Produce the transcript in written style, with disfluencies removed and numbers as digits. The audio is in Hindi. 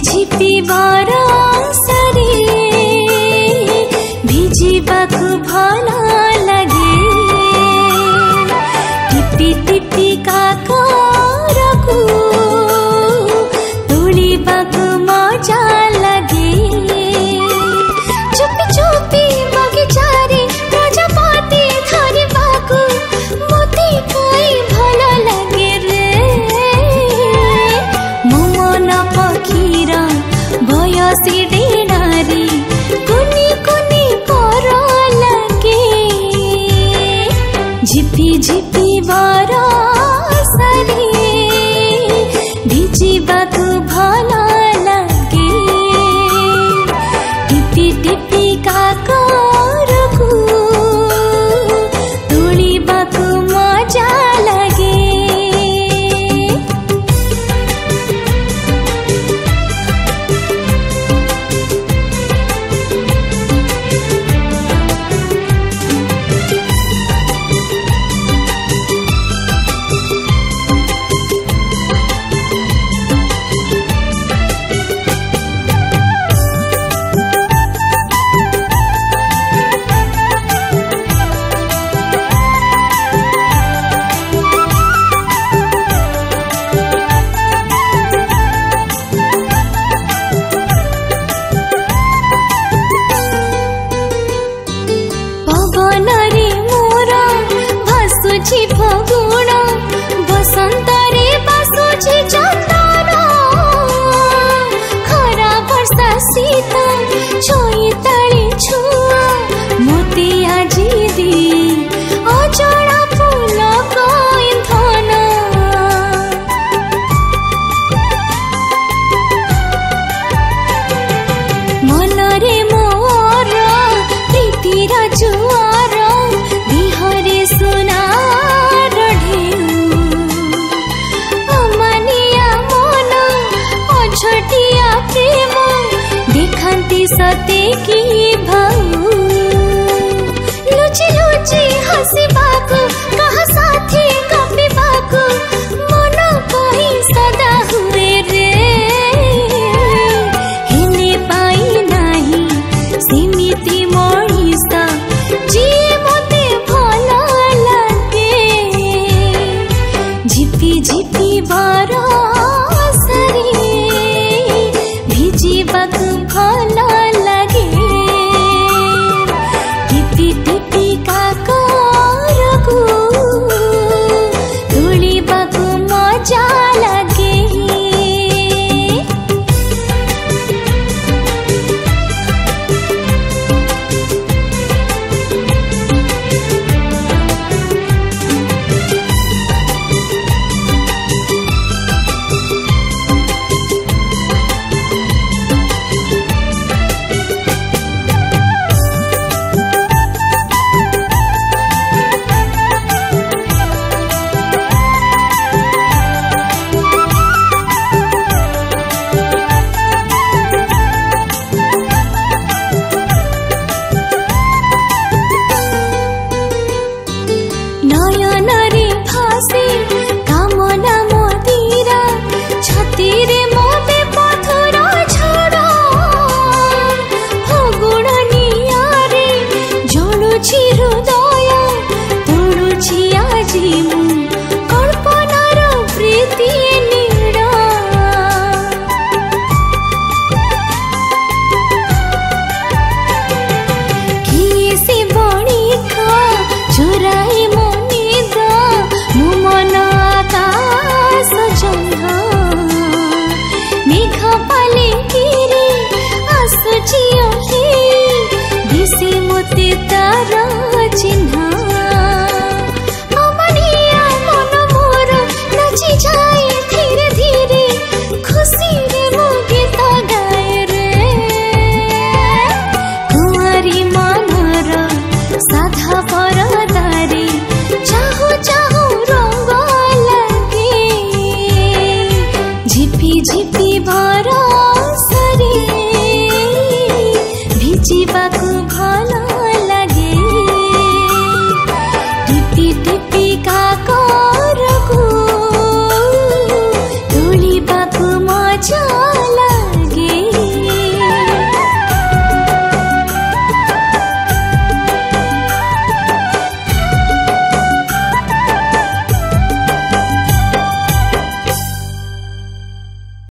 झिपी बरसरे भिजिबाकु भल लागे टिपी टिपी काकरकु तुलिबाकु मजा लागे चुपी चुपी बगीचारे प्रजापति धरिबाकु मते काई भल लागे रे मो मन पखीर बयसी डेणारी कुनी कुनी कर लागे झिपी झिपी बरसरे भिजिबाकु भल लागे टिपी टिपी काकरकु तुलिबाकु मजा लागे पवनरे मोर भासुछि फगुण बसंतरे बासुछि चंदन खरा वर्षा शीत चैताली छुआ मोती आजी दी अजड़ा फूल इंधन मनरे मोर प्रीतिर जुआर दिहरे सुनार ढेउ अमानिया मन अछटिया प्रेम देखांती सते की भाऊ लुचि लुचि हसिबा